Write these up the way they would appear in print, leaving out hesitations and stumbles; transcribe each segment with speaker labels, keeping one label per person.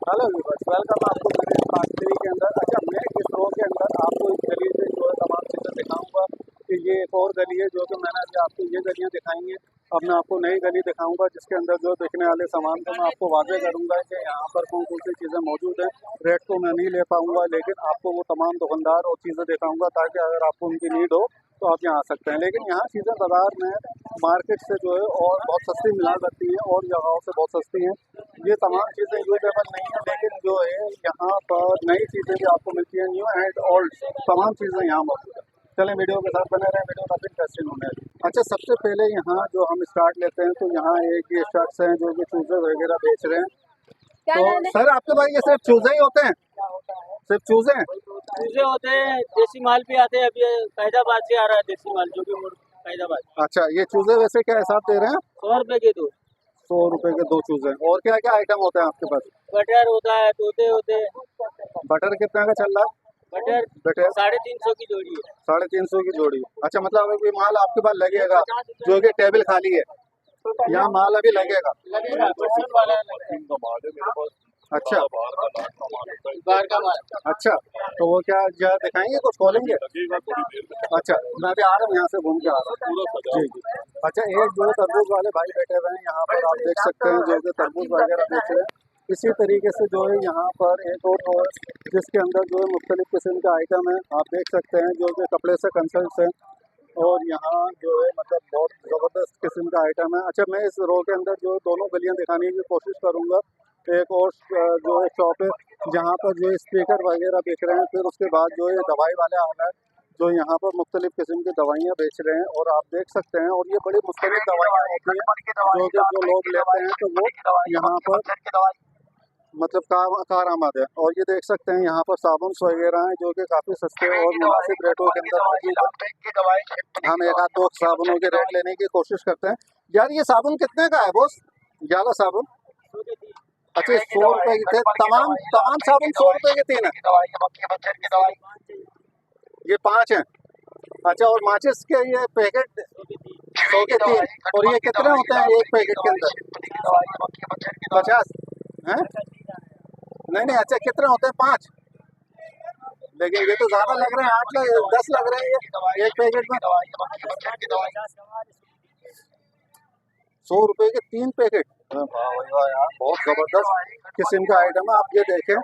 Speaker 1: Hello viewers, welcome आपको मेरे part 3 के अंदर। अच्छा, मैं इस रो के अंदर आपको इस गली से जो है तमाम चीज़ें दिखाऊंगा कि ये एक और गली है जो कि मैंने अभी आपको ये गलियां दिखाई हैं। अब मैं आपको नई गली दिखाऊंगा जिसके अंदर जो बिकने वाले सामान को मैं आपको वाज़ेह करूंगा कि यहाँ पर कौन कौन सी चीज़ें मौजूद हैं। रेट तो मैं नहीं ले पाऊंगा, लेकिन आपको वो तमाम दुकानदार और चीज़ें दिखाऊंगा ताकि अगर आपको उनकी नीड हो तो आप यहाँ आ सकते हैं। लेकिन यहाँ चीज़ें बाज़ार में मार्केट से जो है और बहुत सस्ती मिला करती हैं और जगहों से बहुत सस्ती हैं। ये तमाम चीज़ें यूजेबल नहीं है, लेकिन जो है यहाँ पर नई चीज़ें भी आपको मिलती हैं, न्यू एंड ओल्ड तमाम चीज़ें यहाँ मौजूद है। चलें वीडियो के साथ बने रहें, वीडियो काफ़ी इंटरेस्टिंग होने वाली है। अच्छा, सबसे पहले यहाँ जो हम स्टार्ट लेते हैं तो यहाँ एक ये शर्ट्स हैं जो कि चूजे वगैरह बेच रहे हैं। तो सर आपके पास ये सिर्फ चूजे ही होते हैं? सिर्फ चूजे हैं?
Speaker 2: चूजे होते हैं, देसी माल भी आते हैं। अभी फैजाबाद से आ रहा है देसी माल, जो कि फैजाबाद।
Speaker 1: अच्छा, ये चूजे वैसे क्या हिसाब दे रहे हैं?
Speaker 2: 100 रुपए के 2।
Speaker 1: 100 रुपए के 2 चूजे। और क्या क्या आइटम होते हैं आपके पास?
Speaker 2: बटर होता है, तोते होते हैं।
Speaker 1: बटर कितना का चल रहा है?
Speaker 2: बटर
Speaker 1: बटर
Speaker 2: 350 की जोड़ी है।
Speaker 1: 350 की जोड़ी। अच्छा, मतलब अभी माल आपके पास लगेगा जो कि टेबल खाली है, यहाँ माल अभी लगेगा?
Speaker 2: लगेगा, पर्सन वाला लगेगा।
Speaker 1: अच्छा
Speaker 2: बाहर का माल।
Speaker 1: अच्छा, तो वो क्या दिखाएंगे, कुछ खोलेंगे? अच्छा, मैं भी आ रहा हूँ, यहाँ से घूम के आ रहा हूँ। जी जी। अच्छा, एक जो तरबूज वाले भाई बैठे हुए हैं यहाँ पर, आप देख सकते हैं, जो कि तरबूज वगैरह बेच रहे हैं। इसी तरीके से जो है यहाँ पर एक और रो है जिसके अंदर जो है मुख्तलिफ किस्म का आइटम है, आप देख सकते हैं, जो कि कपड़े से कंसल्ट है। और यहाँ जो है मतलब बहुत ज़बरदस्त किस्म का आइटम है। अच्छा, मैं इस रो के अंदर जो दोनों गलियाँ दिखाने की कोशिश करूँगा। एक और जो है शॉप है जहाँ पर जो है स्पीकर वगैरह बेच रहे हैं। फिर उसके बाद जो है दवाई वाले आला है जो यहाँ पर मुख्तलिफ किस्म की दवाइयाँ बेच रहे हैं, और आप देख सकते हैं। और ये बड़ी मुख्तलिफ दवाइयाँ होती हैं जो कि जो लोग लेते हैं तो वो यहाँ पर मतलब कारआमद है। और ये देख सकते हैं यहाँ पर साबुन वगैरह हैं जो कि काफ़ी सस्ते और मुनासिब रेटों के अंदर मौजूद है। हम एक आध दो साबुनों के रेट लेने की कोशिश करते हैं। यार, ये साबुन कितने का है बॉस? 11 साबुन? अच्छा, 100 रुपए के थे तमाम तमाम साबुन? 100 रुपए के 3 है? ये 5 हैं? अच्छा, और माचिस के ये पैकेट 100 के 3? और ये कितने होते हैं एक पैकेट के अंदर? 50 हैं? नहीं नहीं, अच्छा कितने होते हैं? 5? लेकिन ये तो ज्यादा लग रहे हैं, 8 10 लग रहे हैं ये एक पैकेट में। 100 रुपए के 3 पैकेट? वाह यार, बहुत जबरदस्त किस्म का आइटम है। आप ये देखें,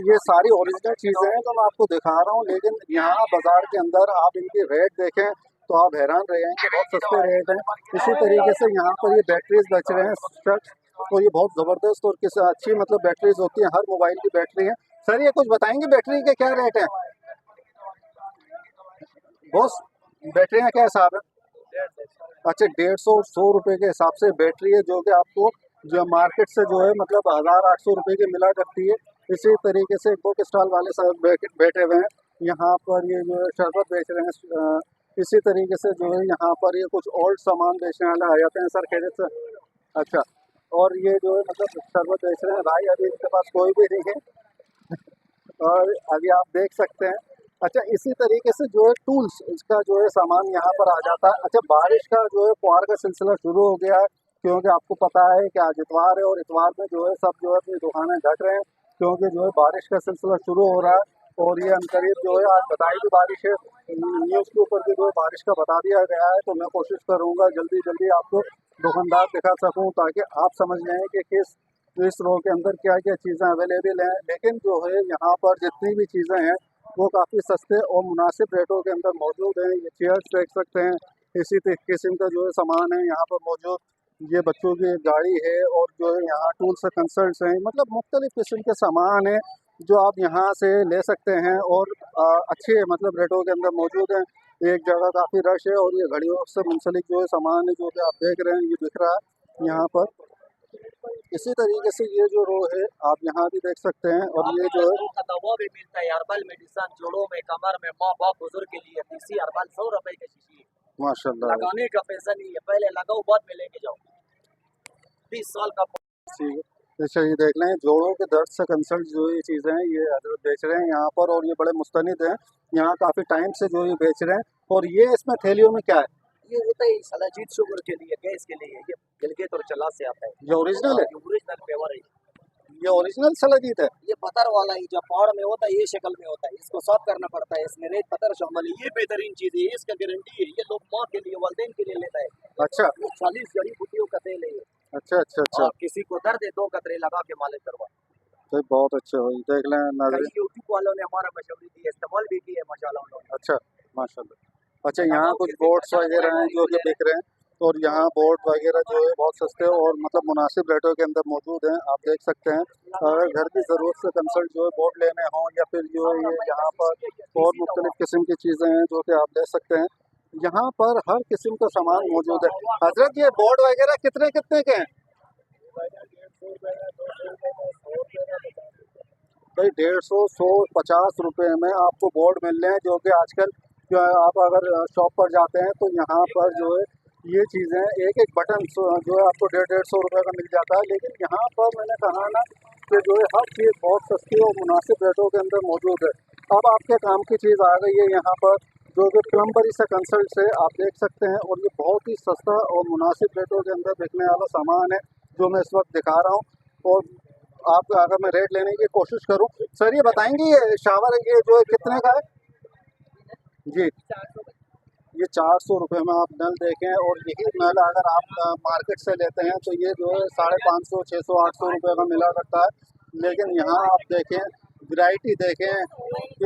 Speaker 1: ये सारी ओरिजिनल चीजें हैं जो मैं आपको दिखा रहा हूँ, लेकिन यहाँ बाजार के अंदर आप इनके रेट देखें तो आप हैरान रह जाएंगे, बहुत सस्ते रेट हैं। इसी तरीके से यहाँ पर ये बैटरीज बेच रहे हैं शर्ट, तो ये बहुत ज़बरदस्त और किस अच्छी मतलब बैटरीज होती हैं, हर मोबाइल की बैटरी है। सर ये कुछ बताएंगे बैटरी के क्या रेट हैं? बॉस, बैटरियाँ क्या हिसाब है? अच्छा, 150 100 रुपए के हिसाब से बैटरी है जो कि आपको जो मार्केट से जो है मतलब 1800 रुपए की मिला करती है। इसी तरीके से बुक स्टॉल वाले सब बैठे हुए हैं यहाँ पर, ये जो है शरबत बेच रहे हैं। इसी तरीके से जो है यहाँ पर ये कुछ ओल्ड सामान बेचने वाले आ जाते हैं। सर खैरियत से? अच्छा, और ये जो है मतलब शरबत बेच रहे हैं भाई, अभी इनके पास कोई भी नहीं है और अभी आप देख सकते हैं। अच्छा, इसी तरीके से जो है टूल्स, इसका जो है सामान यहाँ पर आ जाता है। अच्छा, बारिश का जो है फुहार का सिलसिला शुरू हो गया है, क्योंकि आपको पता है कि आज इतवार है और इतवार में जो है सब जो है अपनी दुकानें ढक रहे हैं, क्योंकि जो है बारिश का सिलसिला शुरू हो रहा है। और ये अनकरीब जो है आज बताई भी बारिश है, न्यूज़ के ऊपर भी जो है बारिश का बता दिया गया है। तो मैं कोशिश करूँगा जल्दी जल्दी आपको दुकानदार दिखा सकूँ ताकि आप समझ लें कि किस इस रो के अंदर क्या क्या चीज़ें अवेलेबल हैं। लेकिन जो है यहाँ पर जितनी भी चीज़ें हैं वो काफ़ी सस्ते और मुनासिब रेटों के अंदर मौजूद हैं। ये चेयर्स देख सकते हैं, इसी किस्म का जो है सामान है यहाँ पर मौजूद। ये बच्चों की एक गाड़ी है और जो है यहाँ टूल्स कंसल्ट्स हैं, मतलब मुख्तलिफ किस्म के सामान हैं जो आप यहाँ से ले सकते हैं और अच्छे मतलब रेटों के अंदर मौजूद हैं। एक जगह काफ़ी रश है और ये घड़ियों से मुंसलिक जो है सामान है जो कि आप देख रहे हैं, ये दिख रहा है यहाँ पर। इसी तरीके से ये जो रो है आप यहाँ भी देख सकते हैं। और ये जो है
Speaker 2: दवा भी मिलता है, हर्बल मेडिसन, जोड़ों में, कमर में, माँ बाप बुजुर्ग के लिए देसी हर्बल 100 रुपए की शीशी।
Speaker 1: माशाल्लाह
Speaker 2: लगाने का पैसा नहीं है, पहले लगाओ बाद में लेके जाओ। 20 साल का।
Speaker 1: ठीक है। अच्छा, ये देख लें, जोड़ों के दर्द से कंसल्ट जो ये चीज़ें हैं ये हजरत बेच रहे हैं यहाँ पर, और ये बड़े मुस्तनिद हैं, यहाँ काफ़ी टाइम से जो ये बेच रहे हैं। और ये इसमें थैलियों में क्या है?
Speaker 2: ये होता है सलाजीत शुगर के लिए, गैस के लिए। ये गिलगित और चला से आता है।
Speaker 1: ये ओरिजिनल है?
Speaker 2: ओरिजिनल फ्लेवर है।
Speaker 1: ये ओरिजिनल सलाजीत है।
Speaker 3: ये पत्थर वाला ही जो पहाड़ में होता है ये शक्ल में होता है, इसको साफ करना पड़ता है, इसमें रेत पत्थर शामिल है। ये बेहतरीन चीज है, इसका गारंटी है, ये लोग माँ के लिए वालदेन के लिए लेता है।
Speaker 1: अच्छा
Speaker 3: ये 40 जड़ी बूटियों का तेल है ये।
Speaker 1: अच्छा अच्छा अच्छा।
Speaker 3: आप किसी को दर्द है 2 कतरे लगा के मालिश करवा।
Speaker 1: तो बहुत अच्छे हो, देख लें
Speaker 3: कई
Speaker 1: नाज़रीन।
Speaker 3: यूट्यूब वालों ने हमारा मशवरे दिए, इस्तेमाल भी किए माशाल्लाह उन्होंने।
Speaker 1: अच्छा माशाल्लाह। अच्छा यहाँ कुछ बोट्स वगैरह हैं जो कि बिक रहे हैं, और यहाँ बोट वगैरह जो है बहुत सस्ते और मतलब मुनासिब रेटों के अंदर मौजूद हैं, आप देख सकते हैं। अगर घर की ज़रूरत से कंसल्ट जो है बोट लेने हों या फिर जो है ये यहाँ पर और मुख्तलिफ़ किस्म की चीज़ें हैं जो कि आप ले सकते हैं। यहाँ पर हर किस्म का सामान मौजूद है। हजरत ये बोट वगैरह कितने कितने के हैं? भाई 150, 100, 50 रुपए में आपको बोर्ड मिल रहे हैं, जो कि आजकल जो है आप अगर शॉप पर जाते हैं तो यहाँ पर जो है ये चीज़ें एक एक बटन जो है आपको 150 रुपए का मिल जाता है। लेकिन यहाँ पर मैंने कहा ना कि जो है हर चीज़ बहुत सस्ती और मुनासिब रेटों के अंदर मौजूद है। अब आपके काम की चीज़ आ गई है यहाँ पर, जो कि प्लम्बरी से कंसल्ट से आप देख सकते हैं, और ये बहुत ही सस्ता और मुनासिब रेटों के अंदर बिकने वाला सामान है जो मैं इस वक्त दिखा रहा हूँ। और आप अगर मैं रेट लेने की कोशिश करूं, सर ये बताएंगे ये शावर ये जो है कितने का है? जी ये 400 रुपये में आप नल देखें, और यही नल अगर आप मार्केट से लेते हैं तो ये जो है 550, 600, 800 रुपये का मिला करता है। लेकिन यहाँ आप देखें, वैरायटी देखें,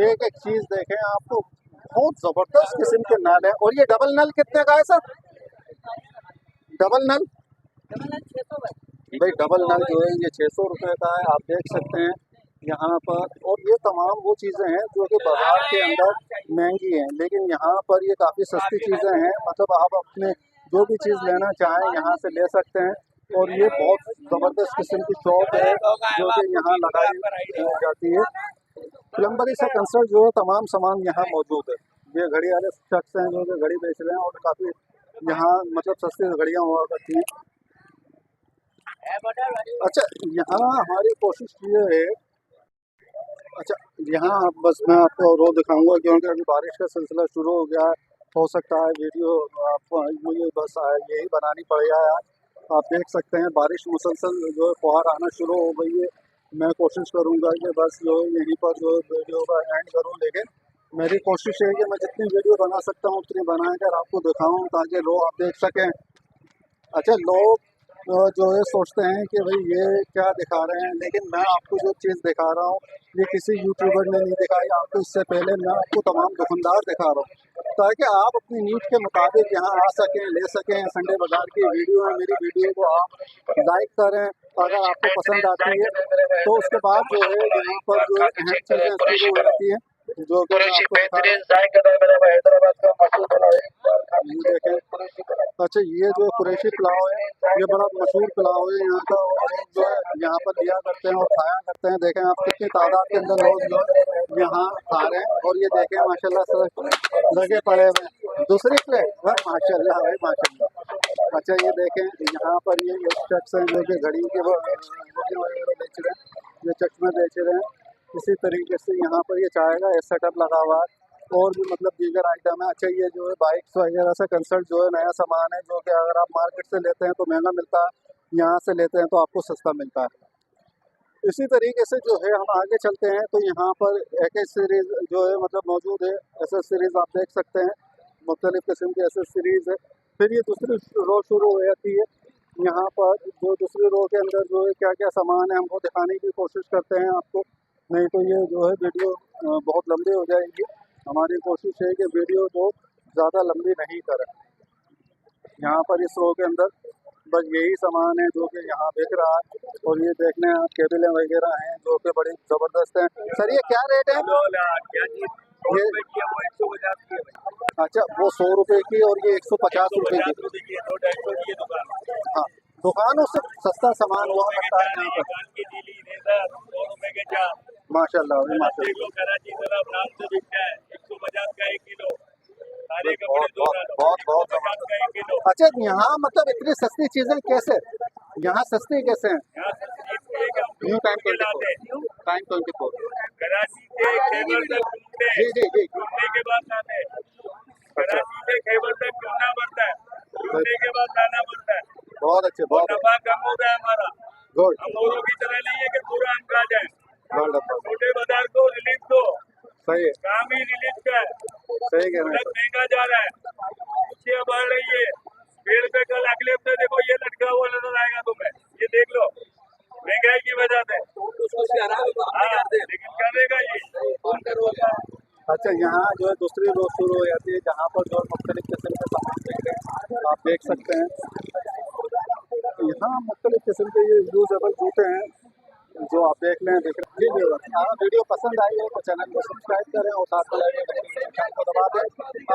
Speaker 1: एक एक चीज़ देखें, आपको बहुत ज़बरदस्त किस्म के नल हैं। और ये डबल नल कितने का है सर? डबल नल भाई डबल नल जो है ये 600 रुपये का है, आप देख सकते हैं यहाँ पर। और ये तमाम वो चीज़ें हैं जो कि बाजार के अंदर महंगी हैं, लेकिन यहाँ पर ये काफ़ी सस्ती चीज़ें हैं। मतलब आप अपने जो भी चीज़ लेना चाहें यहाँ से ले सकते हैं। और ये बहुत ज़बरदस्त किस्म की शॉप है जो कि यहाँ लगाई जाती है। प्लम्बरी से कंसल्ट जो है तमाम सामान यहाँ मौजूद है। ये घड़ी वाले शख्स हैं जो कि घड़ी बेच रहे हैं, और काफ़ी यहाँ मतलब सस्ती घड़ियाँ हुआ करती हैं। अच्छा यहाँ हमारी कोशिश ये है, अच्छा यहाँ बस मैं आपको रो दिखाऊंगा क्योंकि अभी बारिश का सिलसिला शुरू हो गया है। हो सकता है वीडियो आपको मुझे बस यही बनानी पड़ेगा यार। आप देख सकते हैं बारिश मुसलसल जो है फुहार आना शुरू हो गई है। मैं कोशिश करूँगा कि बस जो है यहीं पर जो है वीडियो का एंड करूँ, लेकिन मेरी कोशिश है कि मैं जितनी वीडियो बना सकता हूँ उतनी बनाकर आपको दिखाऊँ ताकि लोग आप देख सकें। अच्छा लोग जो है सोचते हैं कि भाई ये क्या दिखा रहे हैं, लेकिन मैं आपको जो चीज़ दिखा रहा हूँ ये किसी यूट्यूबर ने नहीं दिखाई आपको। इससे पहले मैं आपको तमाम दुकानदार दिखा रहा हूँ ताकि आप अपनी नीड के मुताबिक यहाँ आ सकें, ले सकें। संडे बाजार की वीडियो है, मेरी वीडियो को आप लाइक करें अगर आपको पसंद आती है। तो उसके बाद जो है यहाँ पर जो अहम चीज़ें शुरू हो जाती हैं जो कि मैं आपको दिखा रहा हूँ। ये देखें, अच्छा ये जो कुरैशी पुलाव है ये बड़ा मशहूर पुलाव है यहाँ का, और जो है यहाँ पर लिया करते हैं और खाया करते हैं। देखें आप कितनी तादाद के अंदर लोग जो यहाँ खा रहे हैं। और ये देखें माशाल्लाह सर लगे पड़े हुए हैं। दूसरी प्लेट वाह माशाल्लाह भाई माशाल्लाह। अच्छा ये देखें यहाँ पर ये शख्स हैं जो कि घड़ी के वगैरह बेच रहे हैं, ये चश्मे बेच रहे हैं। इसी तरीके से यहाँ पर ये चाय का सेटअप लगा हुआ है, और भी मतलब दीगर आइटम है। अच्छा ये जो है बाइक्स वगैरह से कंसल्ट जो है नया सामान है जो कि अगर आप मार्केट से लेते हैं तो महंगा मिलता है, यहाँ से लेते हैं तो आपको सस्ता मिलता है। इसी तरीके से जो है हम आगे चलते हैं तो यहाँ पर एक सीरीज़ जो है मतलब मौजूद है। ऐसे सीरीज़ आप देख सकते हैं, मुख्तलिफ़ किस्म की ऐसे सीरीज़ है। फिर ये दूसरी रो शुरू हो जाती है। यहाँ पर जो दूसरी रो के अंदर जो है क्या क्या सामान है हमको दिखाने की कोशिश करते हैं आपको, नहीं तो ये जो है वीडियो बहुत लंबी हो जाएगी। हमारी कोशिश है कि वीडियो को ज़्यादा लंबी नहीं करें। यहाँ पर इस रो के अंदर बस यही सामान है जो कि यहाँ बिक रहा है। और ये देखने आप केबलें वगैरह हैं जो कि बड़ी ज़बरदस्त हैं। सर ये क्या रेट है? ये अच्छा वो 100 रुपये की और ये 150 रुपये की। हाँ दुकानों से सस्ता सामान हुआ करता है यहाँ पर। माशाल्लाह बहुत अच्छा यहाँ मतलब इतनी सस्ती चीजें कैसे यहाँ सस्ती कैसे हैं? न्यू टाइम 24 टाइम 24 जी जी जी
Speaker 4: के बाद आते हैं, कराची से खैबर तक ढूंढना पड़ता है, ढूंढने के बाद लाना पड़ता है।
Speaker 1: बहुत अच्छे बहुत
Speaker 4: नफा कम होता है हमारा।
Speaker 1: गुड
Speaker 4: हम औरों की तरह नहीं है कि पूरा अंक आ जाए।
Speaker 1: वंडरफुल,
Speaker 4: छोटे बाजार को रिलीफ दो,
Speaker 1: सही है,
Speaker 4: काम ही रिलीफ का है।
Speaker 1: सही कह रहे हैं
Speaker 4: बहुत महंगा जा रहा है, खुशियाँ बढ़ रही है। पेड़ पे कल अगले हफ्ते देखो ये लटका हुआ नजर आएगा तुम्हें, ये देख लो, महंगाई की वजह से। हाँ, लेकिन करेगा ये।
Speaker 1: सर। अच्छा, यहाँ जो है दूसरी रोज शुरू हो जाती है जहाँ पर जो मुख्तलिफ किस्म के सामान मिलते हैं, आप देख सकते हैं। यहाँ मुख्तलिफ किस्म के ये यूजेबल जूते हैं जो आप देख लें। जी जी, हाँ, वीडियो पसंद आई है तो चैनल को सब्सक्राइब करें और साथ में लगे घंटे को दबा दें।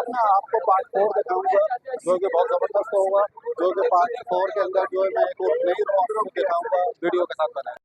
Speaker 1: अब मैं आपको पार्ट 4 दिखाऊंगा जो कि बहुत ज़बरदस्त होगा, जो कि पार्ट 4 के अंदर जो है मैं एक और नई रॉ दिखाऊंगा। वीडियो के साथ बनाएं।